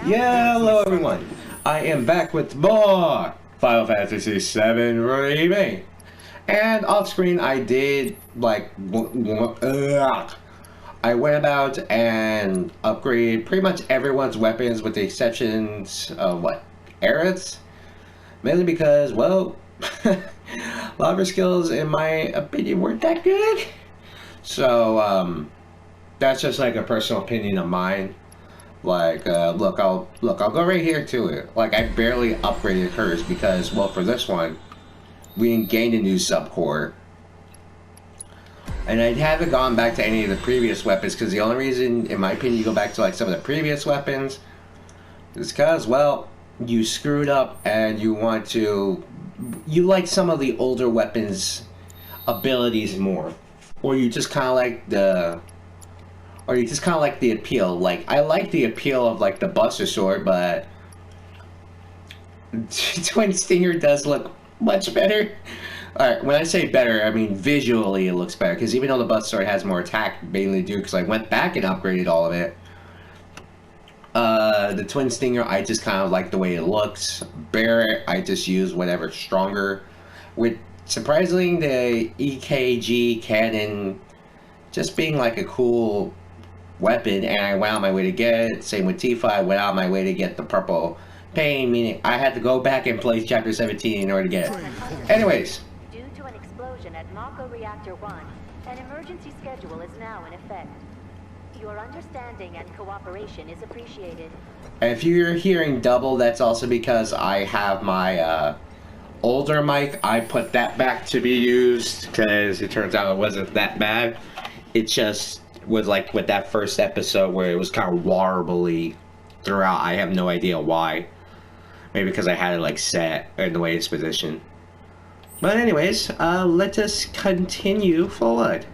Yeah, hello everyone. I am back with more Final Fantasy VII Remake. And off screen, I did I went about and upgraded pretty much everyone's weapons with the exceptions of Aerith's. Mainly because, well, a lot of her skills, in my opinion, weren't that good. So, that's just like a personal opinion of mine. I'll go right here to it. Like, I barely upgraded hers because, well, for this one, we didn't gain a new subcore. And I haven't gone back to any of the previous weapons because the only reason, in my opinion, you go back to like some of the previous weapons is because, well, you screwed up and you like some of the older weapons' abilities more, or you just kind of like the appeal. Like, I like the appeal of like the Buster Sword, but Twin Stinger does look much better. Alright, when I say better, I mean visually it looks better, because even though the Buster Sword has more attack, mainly due because I went back and upgraded all of it. The Twin Stinger, I just kind of like the way it looks. Barrett, I just use whatever's stronger. With surprisingly the EKG cannon just being like a cool weapon, and I went out my way to get it. Same with Tifa, I went out my way to get the purple pain, meaning I had to go back and play Chapter 17 in order to get it. Anyways. Due to an explosion at Mako Reactor 1, an emergency schedule is now in effect. Your understanding and cooperation is appreciated. And if you're hearing double, that's also because I have my older mic. I put that back to be used because it turns out it wasn't that bad. It just was like with that first episode where it was kind of warbly throughout. I have no idea why. Maybe because I had it like set in the way it's positioned. But anyways, let us continue forward.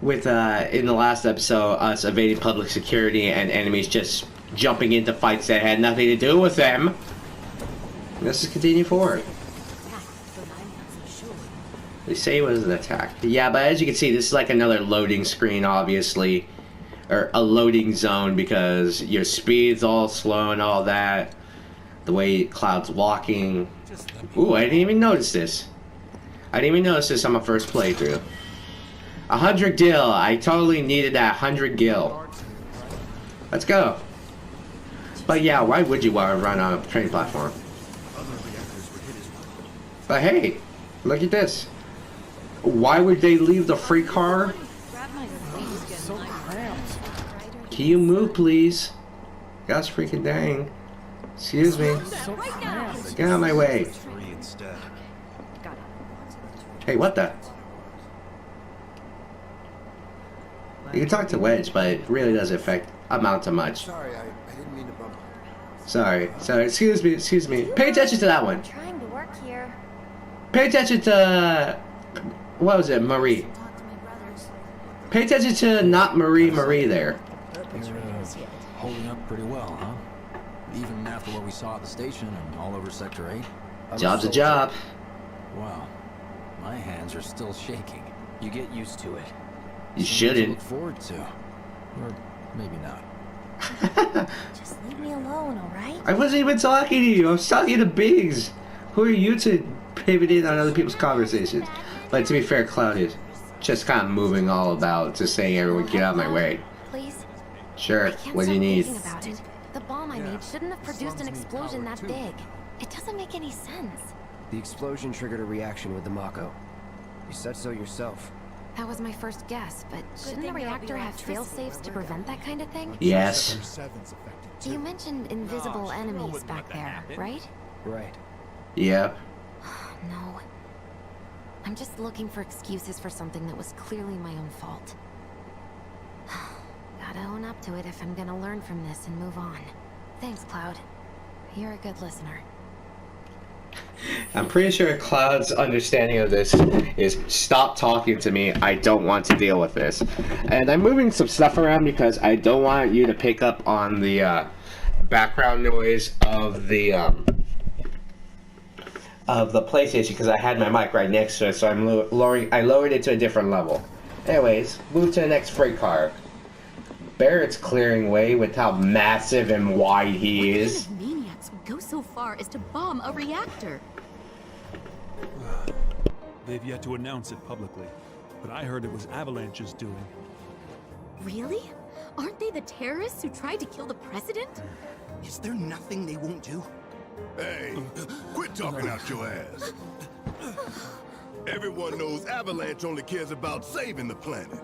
With, in the last episode, us evading public security and enemies just jumping into fights that had nothing to do with them. Let's just continue forward. They say it was an attack. Yeah, but as you can see, this is like another loading screen, obviously. Or a loading zone, because your speed's all slow and all that. The way Cloud's walking. Ooh, I didn't even notice this. I didn't even notice this on my first playthrough. 100 gil. I totally needed that 100 gil. Let's go. But yeah, why would you want to run on a train platform? But hey, look at this. Why would they leave the free car? Can you move, please? Gosh freaking dang. Excuse me. Get out of my way. Hey, what the? You can talk to Wedge, but it really doesn't amount to much. Sorry, I didn't mean to bump. Sorry, excuse me. Pay attention to that one. I'm trying to work here. Pay attention to, what was it, Marie? Pay attention to not Marie there. Holding up pretty well, huh? Even after what we saw at the station and all over Sector 8? Job's a job. Wow. My hands are still shaking. You get used to it. You Something to shouldn't. look forward to. Or maybe not. Just leave me alone, alright? I wasn't even talking to you. I was talking to Biggs. Who are you to pivot in on other people's conversations? But to be fair, Cloud is just kind of moving all about, just saying everyone get out of my way. Please? Sure, what do you need? About it. The bomb I made shouldn't have produced an explosion that big. It doesn't make any sense. The explosion triggered a reaction with the Mako. You said so yourself. That was my first guess, but shouldn't the reactor have fail-safes to prevent that kind of thing? Yes. You mentioned invisible enemies back there, right? Right. Yep. No. I'm just looking for excuses for something that was clearly my own fault. Gotta own up to it if I'm gonna learn from this and move on. Thanks, Cloud. You're a good listener. I'm pretty sure Cloud's understanding of this is stop talking to me. I don't want to deal with this. And I'm moving some stuff around because I don't want you to pick up on the background noise of the PlayStation because I had my mic right next to it, so I lowered it to a different level. Anyways, move to the next freight car. Barrett's clearing way with how massive and wide he is. What kind of maniacs would go so far as to bomb a reactor? They've yet to announce it publicly, but I heard it was Avalanche's doing. Really? Aren't they the terrorists who tried to kill the president? Is there nothing they won't do? Hey, quit talking out your ass. Everyone knows Avalanche only cares about saving the planet.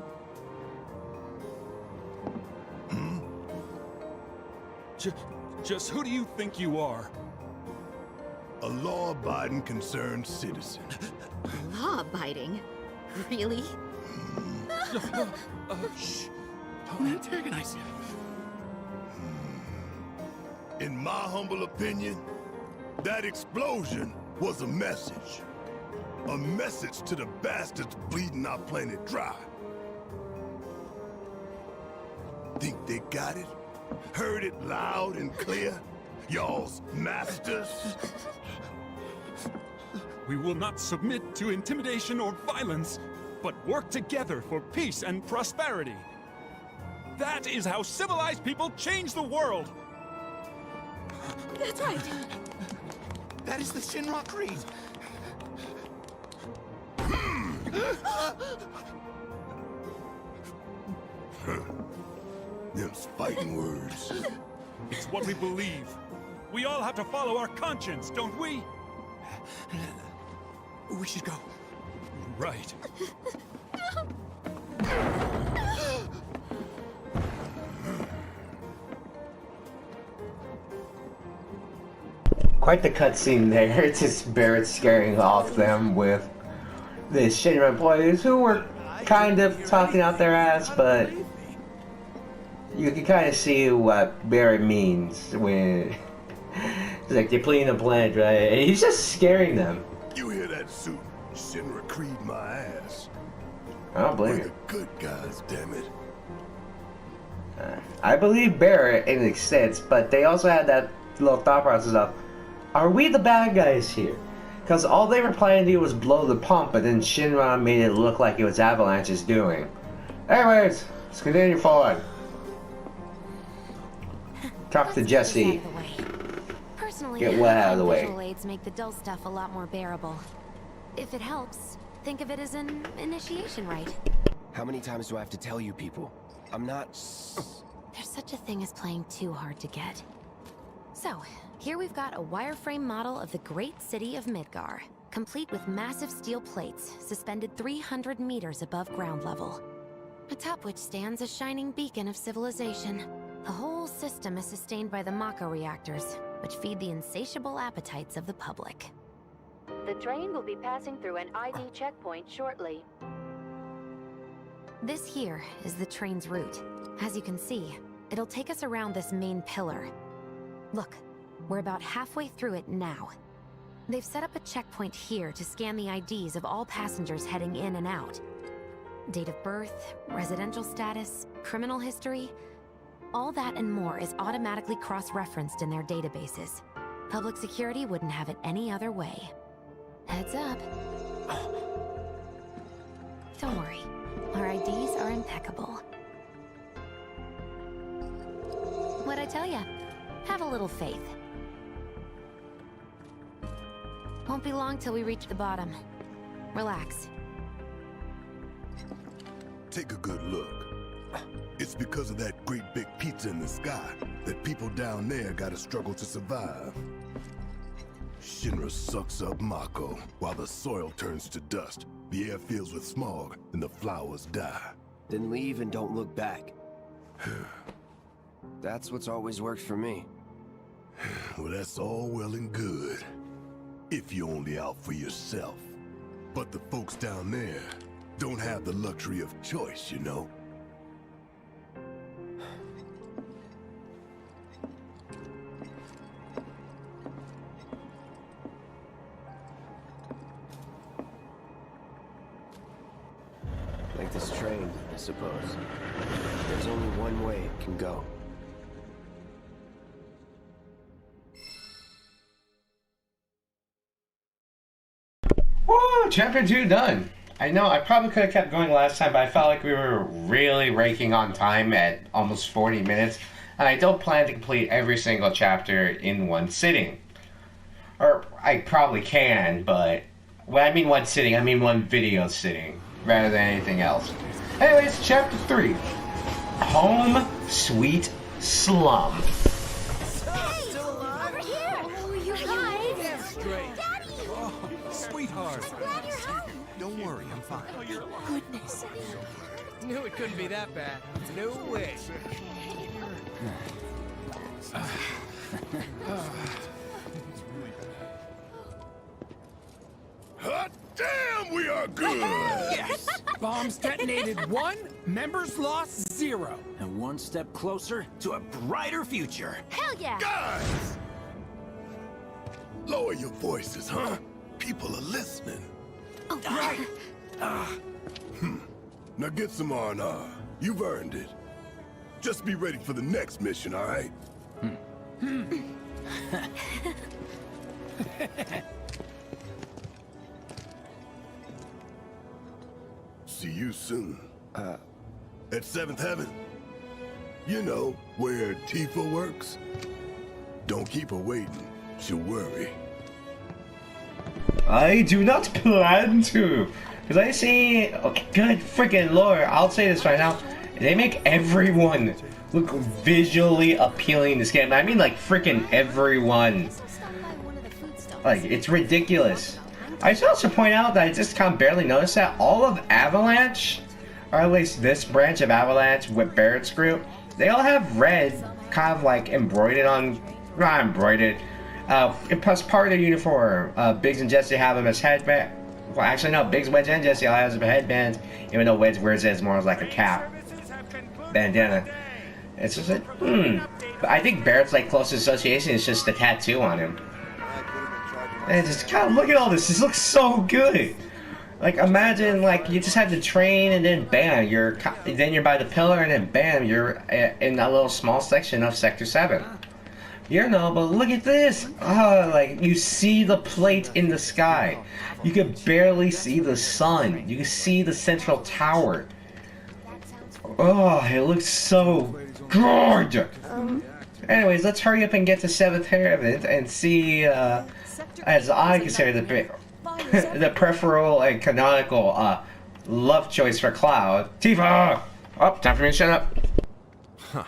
Just who do you think you are? A law-abiding, concerned citizen. Law-abiding? Really? Shh. Don't antagonize him. In my humble opinion, that explosion was a message. A message to the bastards bleeding our planet dry. Think they got it? Heard it loud and clear? Y'all's masters? We will not submit to intimidation or violence, but work together for peace and prosperity. That is how civilized people change the world. That's right. That is the Shinra Creed. Them's fighting words. It's what we believe. We all have to follow our conscience, don't we? We should go. Right. Quite the cutscene there. It's just Barrett scaring off them with the Shinra employees who were kind of talking out their ass, but you can kind of see what Barrett means when it's like they're playing the planet, right? And he's just scaring them. You hear that suit? Shinra Creed my ass. I don't We're believe the it. good guys, damn it. I believe Barrett in an extent, but they also had that little thought process of, are we the bad guys here? Because all they were planning to do was blow the pump, but then Shinra made it look like it was Avalanche's doing. Anyways, let's continue forward. Talk to Let's Jesse. get this out of the way. Personally, Get what out of the way? visual aids make the dull stuff a lot more bearable. If it helps, think of it as an initiation rite. How many times do I have to tell you people? I'm not... There's such a thing as playing too hard to get. So, here we've got a wireframe model of the great city of Midgar, complete with massive steel plates suspended 300 meters above ground level, atop which stands a shining beacon of civilization. The whole system is sustained by the Mako reactors, which feed the insatiable appetites of the public. The train will be passing through an ID checkpoint shortly. This here is the train's route. As you can see, it'll take us around this main pillar. Look, we're about halfway through it now. They've set up a checkpoint here to scan the IDs of all passengers heading in and out. Date of birth, residential status, criminal history, all that and more is automatically cross-referenced in their databases. Public security wouldn't have it any other way. Heads up. Don't worry, our IDs are impeccable. What'd I tell ya? Have a little faith. Won't be long till we reach the bottom. Relax. Take a good look. It's because of that great big pizza in the sky that people down there gotta struggle to survive. Shinra sucks up Mako while the soil turns to dust, the air fills with smog, and the flowers die. Then leave and don't look back. That's what's always worked for me. Well, that's all well and good, if you're only out for yourself. But the folks down there don't have the luxury of choice, you know? Like this train, I suppose. There's only one way it can go. Woo! Chapter 2 done. I know I probably could have kept going last time, but I felt like we were really raking on time at almost 40 minutes, and I don't plan to complete every single chapter in one sitting. Or I probably can, but when I mean one sitting, I mean one video sitting, rather than anything else. Anyways, chapter 3. Home Sweet Slum. Hey! Over here! Oh, you guys! Daddy! Oh, sweetheart. Glad you're home! Don't worry, I'm fine. Goodness. Knew it couldn't be that bad. No way. Hot damn, we are good! Yes! Bombs detonated 1, members lost 0. And one step closer to a brighter future. Hell yeah! Guys! Lower your voices, huh? People are listening. Oh, right. Now get some R&R. You've earned it. Just be ready for the next mission, all right? See you soon. At Seventh Heaven. You know, where Tifa works. Don't keep her waiting. She'll worry. I do not plan to. Because I see, okay, good freaking lord, I'll say this right now. They make everyone look visually appealing in this game. I mean like freaking everyone. Like, it's ridiculous. I should also point out that I just kind of barely noticed that all of Avalanche, or at least this branch of Avalanche with Barrett's group, they all have red kind of like embroidered on, not embroidered, plus part of their uniform. Biggs and Jesse have them as headband. Well, actually no, Biggs, Wedge, and Jesse all have them as headbands, even though Wedge wears it as more like a cap. Bandana. It's just like, But I think Barrett's like closest association is just the tattoo on him. And just kind of look at all this. This looks so good. Like imagine like you just had to train and then bam, you're by the pillar and then bam, you're in that little small section of Sector 7. You know, but look at this. Oh, like you see the plate in the sky. You can barely see the sun. You can see the central tower. Oh, it looks so good. Anyways, let's hurry up and get to 7th Heaven and see, as I consider the peripheral and canonical love choice for Cloud, Tifa! Oh, time for me to shut up. Huh.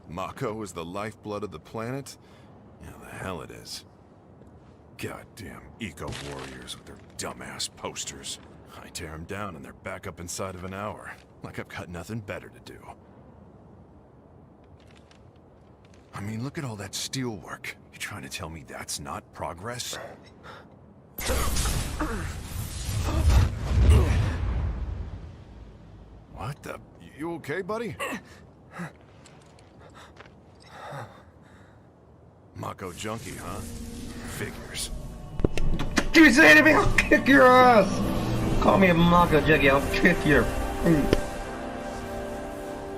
Mako is the lifeblood of the planet? Yeah, the hell it is. Goddamn eco-warriors with their dumbass posters. I tear them down and they're back up inside of an hour. Like I've got nothing better to do. I mean, look at all that steel work. You trying to tell me that's not progress? What the? You okay, buddy? Mako junkie, huh? Figures. Do you say anything? I'll kick your ass! Call me a Mako junkie, I'll kick your...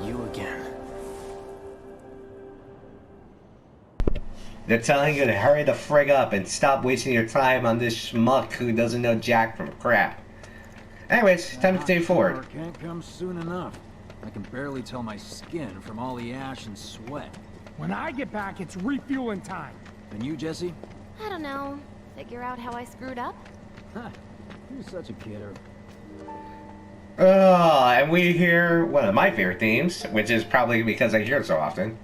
You again. They're telling you to hurry the frig up and stop wasting your time on this schmuck who doesn't know jack from crap. Anyways, time to continue forward. Can't come soon enough. I can barely tell my skin from all the ash and sweat. When I get back, it's refueling time. And you, Jesse? I don't know. Figure out how I screwed up? Huh. You're such a kidder. And we hear one of my favorite themes, which is probably because I hear it so often.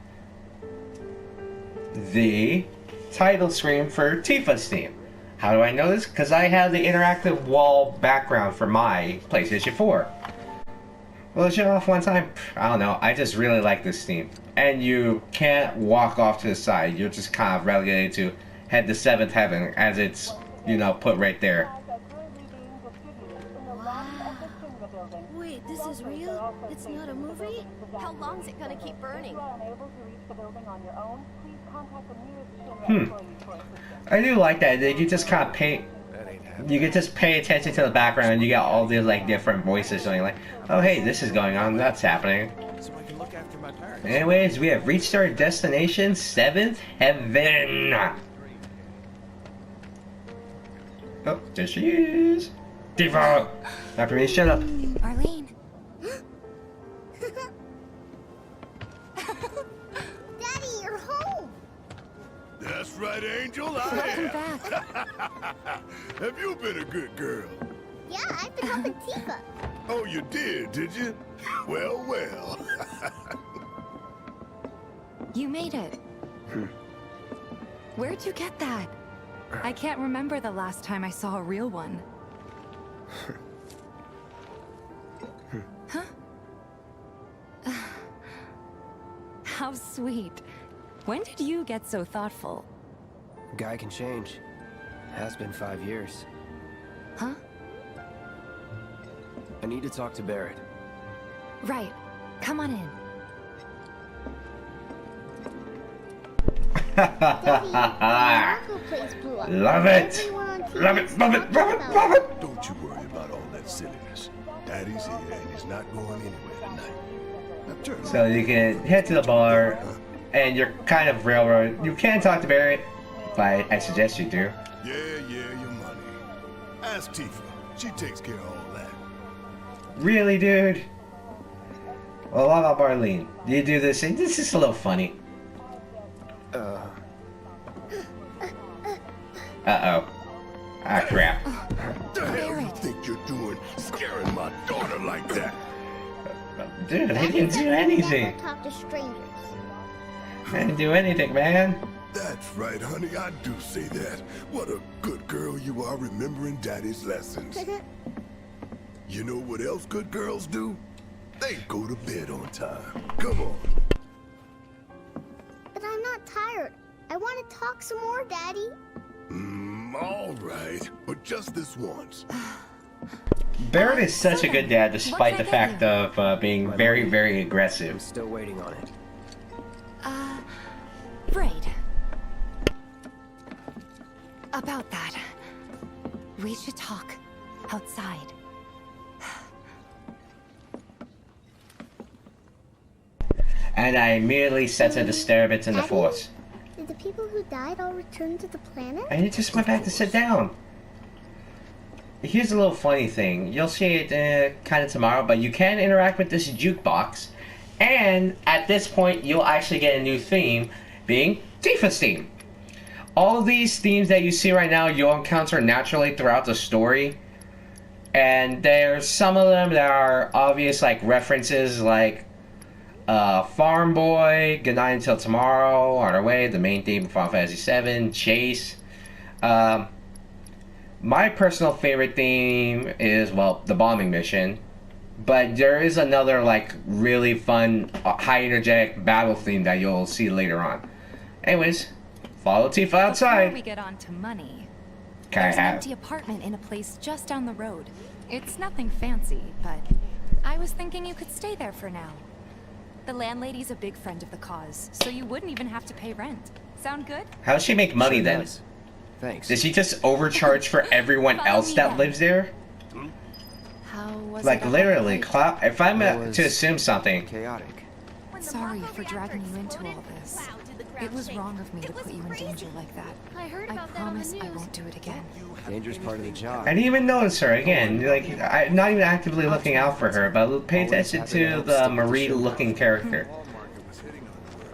The title screen for Tifa's theme. How do I know this? Because I have the interactive wall background for my PlayStation 4. Well, shut off one time. I don't know. I just really like this theme. And you can't walk off to the side. You're just kind of relegated to head to 7th Heaven as it's, you know, put right there. Wait, this is real? It's not a movie? How long's it gonna keep burning? I do like that. You just kind of pay. You can just pay attention to the background and you got all these like different voices showing like, oh hey, this is going on, that's happening. Anyways, we have reached our destination, 7th Heaven. Oh, there she is. Tifa! After me, shut up. Arlene. Daddy, you're home. That's right, Angel. Welcome I am. back. Have you been a good girl? Yeah, I've been helping Tifa. Oh, you did you? Well, well. You made it. Where'd you get that? I can't remember the last time I saw a real one. Huh? How sweet. When did you get so thoughtful? Guy can change. Has been 5 years. Huh? I need to talk to Barrett. Right. Come on in. Marco plays blew up. Love it! Everyone on TV Love it, is love it, talking love it, about love it! Don't you worry about all that silliness. Daddy's here and he's not going anywhere tonight. Now turn So you can head to the bar, and you're kind of railroad. You can talk to Barrett, but I suggest you do. Yeah, your money. Ask Tifa. She takes care of all that. Really, dude? Well, what about Arlene? Do you do this? This is a little funny. Uh-oh. Ah, crap. The hell you think you're doing, scaring my daughter like that? Dude, I Daddy didn't said do we anything. never talk to strangers. I didn't do anything, man. That's right, honey, I do say that. What a good girl you are remembering Daddy's lessons. You know what else good girls do? They go to bed on time. Come on. But I'm not tired. I want to talk some more, Daddy. All right, but just this once. Barrett is such a good dad despite the fact of being very, very I'm aggressive. still waiting on it. Right. About that. We should talk outside. And I immediately sense a disturbance in the Daddy? force. Did the people who died all return to the planet? And he just went back to sit down. Here's a little funny thing. You'll see it kind of tomorrow, but you can interact with this jukebox. And at this point, you'll actually get a new theme, being Tifa's theme. All of these themes that you see right now, you'll encounter naturally throughout the story. And there's some of them that are obvious, like references like Farm Boy, Good Night Until Tomorrow, On Our Way, the main theme of Final Fantasy VII, Chase. My personal favorite theme is, well, the bombing mission. But there is another, like, really fun, high energetic battle theme that you'll see later on. Anyways, follow Tifa outside. Before we get on to money, Can I there's an have? empty apartment in a place just down the road. It's nothing fancy, but I was thinking you could stay there for now. The landlady's a big friend of the cause, so you wouldn't even have to pay rent. Sound good? How does she make money Sure then? does. Thanks. Does she just overcharge for everyone Follow else me that then. lives there? How was Like, it? literally, if I'm It was to assume something, Chaotic. Sorry for dragging you into all this. It was wrong of me to put you in danger like that. I heard I about that on the promise I news. won't do it again. Dangerous part of the job. I didn't even notice her again. Like, I'm not even actively looking out for her, but pay attention to the Marie-looking character.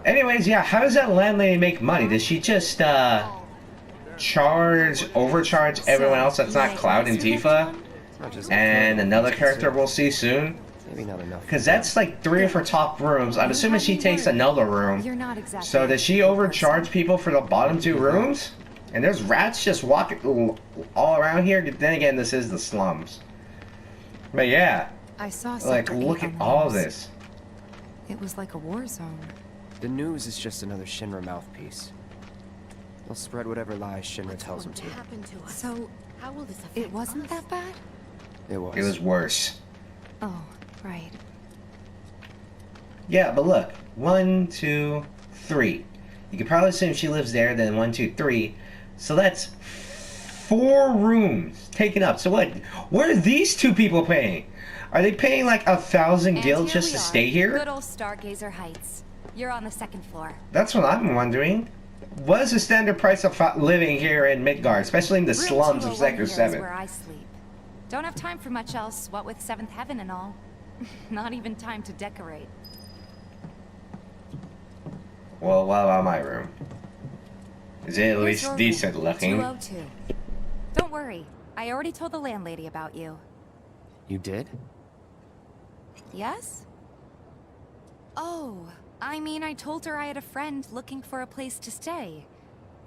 Anyways, yeah, how does that landlady make money? Does she just overcharge everyone else that's not Cloud and Tifa? Not just And another character we'll see soon? Maybe not enough. Because that's like 3 of her top rooms. I'm assuming she takes another room. You're not exactly. So does she overcharge people for the bottom 2 rooms? And there's rats just walking all around here. Then again, this is the slums. But yeah, I saw like, Sector look 8 at on the all news. this. It was like a war zone. The news is just another Shinra mouthpiece. They'll spread whatever lies Shinra tells them to. So How will this affect it wasn't us? that bad? It was. It was worse. Oh, right. Yeah, but look. 1, 2, 3. You could probably assume she lives there, then 1, 2, 3. So that's 4 rooms taken up. So what are these 2 people paying? Are they paying like 1,000 And gil here just we to are, stay here? Good old Stargazer Heights. You're on the 2nd floor. That's what I'm wondering. What is the standard price of living here in Midgard, especially in the Room slums of 201 Sector here is 7? where I sleep. Don't have time for much else, what with Seventh Heaven and all. Not even time to decorate. Well, what about my room? Is it at Here's least your decent room, looking? 202. Don't worry, I already told the landlady about you. You did? Yes? Oh, I mean, I told her I had a friend looking for a place to stay.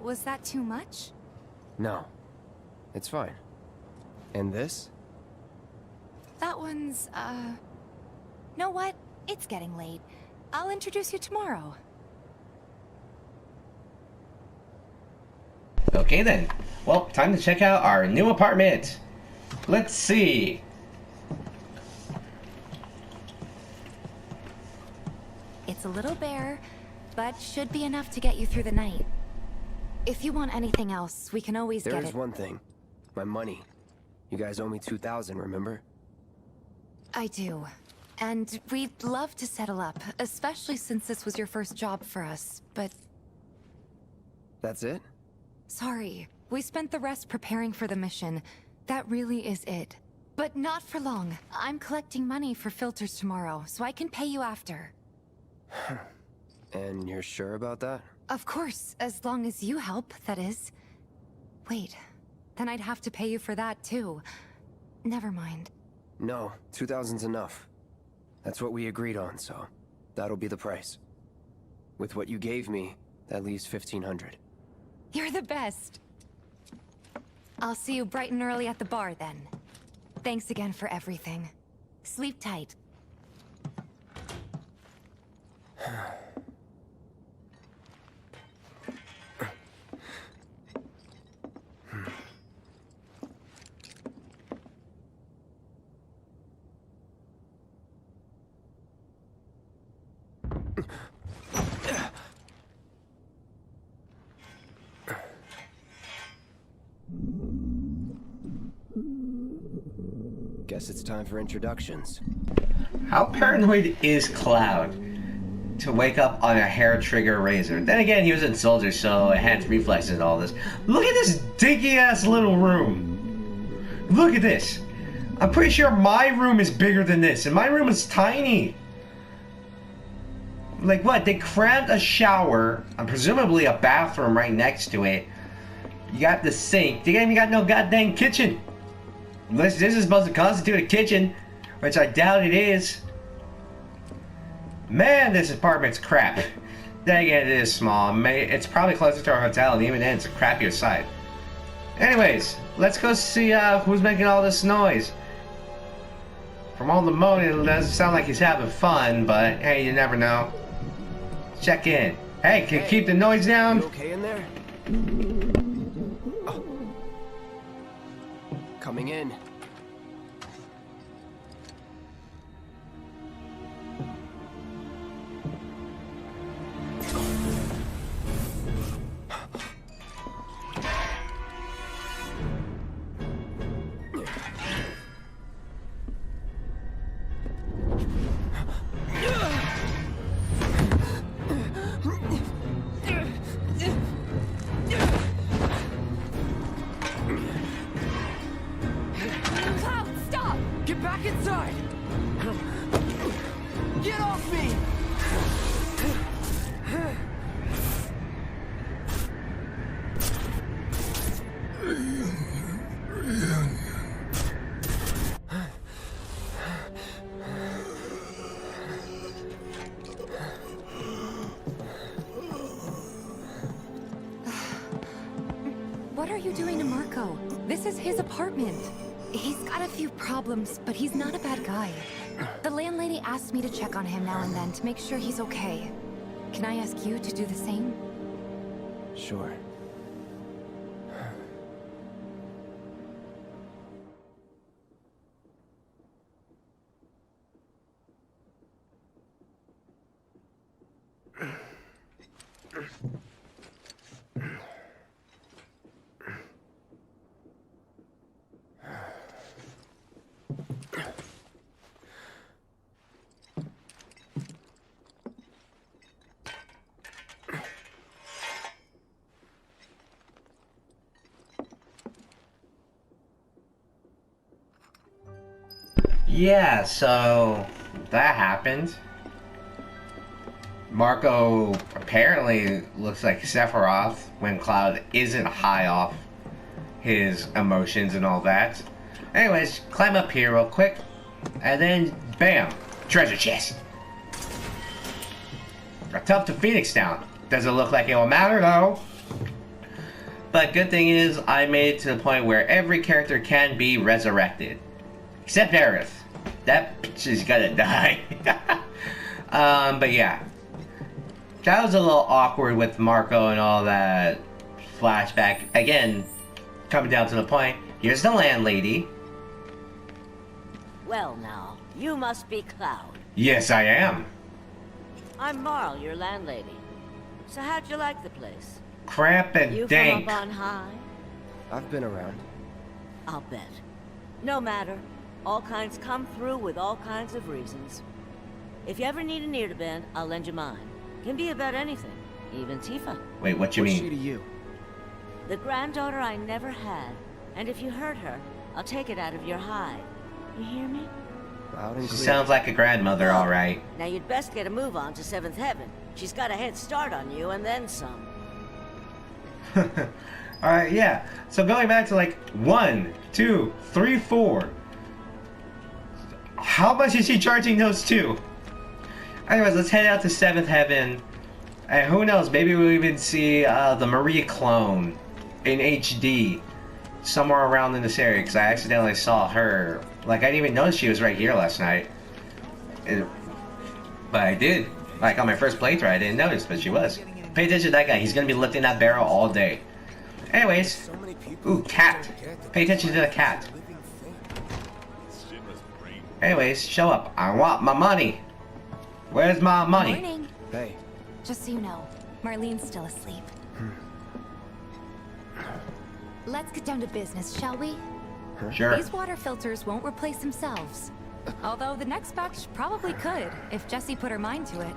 Was that too much? No. It's fine. And this? That one's, know what? It's getting late. I'll introduce you tomorrow. Okay then. Well, time to check out our new apartment. Let's see. It's a little bare, but should be enough to get you through the night. If you want anything else, we can always get it. There's one thing. My money. You guys owe me 2,000, remember? I do. And we'd love to settle up, especially since this was your first job for us, but... That's it? Sorry. We spent the rest preparing for the mission. That really is it. But not for long. I'm collecting money for filters tomorrow, so I can pay you after. And you're sure about that? Of course, as long as you help, that is. Wait, then I'd have to pay you for that too. Never mind. No, 2,000's enough. That's what we agreed on, so that'll be the price. With what you gave me, that leaves 1,500. You're the best. I'll see you bright and early at the bar then. Thanks again for everything. Sleep tight. Guess it's time for introductions. How paranoid is Cloud to wake up on a hair trigger razor? Then again, he was a soldier, so enhanced reflexes and all this. Look at this dinky ass little room. Look at this. I'm pretty sure my room is bigger than this, and my room is tiny. Like what? They crammed a shower, and presumably a bathroom right next to it. You got the sink. They ain't even got no goddamn kitchen. Unless this is supposed to constitute a kitchen, which I doubt it is. Man, this apartment's crap. Then again, it is small. It's probably closer to our hotel, and even then, it's a crappier site. Anyways, let's go see who's making all this noise. From all the moaning, it doesn't sound like he's having fun, but hey, you never know. Check in. Hey, can you keep the noise down? You okay in there? Oh. Coming in. Cloud, stop! Get back inside! Get off me! What are you doing to Marco? This is his apartment. He's got a few problems, but he's not a bad guy. The landlady asked me to check on him now and then to make sure he's okay. Can I ask you to do the same? Sure. Yeah, so that happened. Marco apparently looks like Sephiroth when Cloud isn't high off his emotions and all that. Anyways, climb up here real quick, and then bam, treasure chest. Tough to Phoenix Town. Doesn't look like it will matter though. But good thing is, I made it to the point where every character can be resurrected. Except Aerith. That bitch is gonna die. But yeah. That was a little awkward with Marco and all that flashback. Again, coming down to the point, here's the landlady. Well now, you must be Cloud. Yes, I am. I'm Marl, your landlady. So how'd you like the place? Crap and You dank. from up on high? I've been around. I'll bet. No matter. All kinds come through with all kinds of reasons. If you ever need an ear to bend, I'll lend you mine. Can be about anything, even Tifa. Wait, what you What's mean? she to you? The granddaughter I never had. And if you hurt her, I'll take it out of your hide. You hear me? Loud and She clear. sounds like a grandmother, alright. Now you'd best get a move on to 7th Heaven. She's got a head start on you and then some. Alright, yeah. So going back to like 1, 2, 3, 4. How much is she charging those two? Anyways, let's head out to 7th Heaven. And who knows, maybe we'll even see the Marie clone in HD somewhere around in this area, because I accidentally saw her. Like, I didn't even notice she was right here last night. But I did. Like, on my first playthrough, I didn't notice, but she was. Pay attention to that guy. He's going to be lifting that barrel all day. Anyways. Ooh, cat. Pay attention to the cat. Anyways, show up. I want my money. Where's my money? Morning. Hey. Just so you know, Marlene's still asleep. Let's get down to business, shall we? Sure. These water filters won't replace themselves. Although the next batch probably could, if Jessie put her mind to it.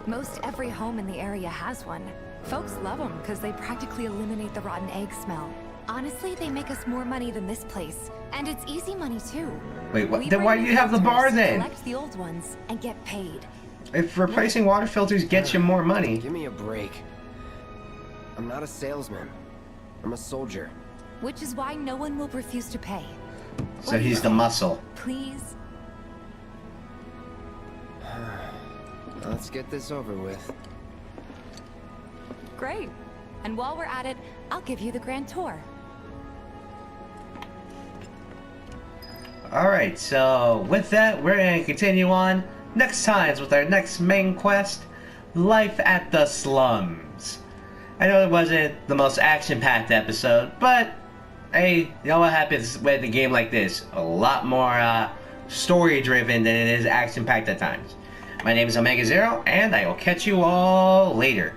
Most every home in the area has one. Folks love them because they practically eliminate the rotten egg smell. Honestly, they make us more money than this place. And it's easy money too. Wait, what? We Then why do bring you have the bar filters, then? Collect the old ones and get paid. If replacing water filters gets you more money. Give me a break. I'm not a salesman. I'm a soldier. Which is why no one will refuse to pay. So he's the muscle. Please? Let's get this over with. Great. And while we're at it, I'll give you the grand tour. Alright, so with that, we're going to continue on next times with our next main quest, Life at the Slums. I know it wasn't the most action-packed episode, but hey, you know what happens with a game like this? A lot more story-driven than it is action-packed at times. My name is Omega Zero, and I will catch you all later.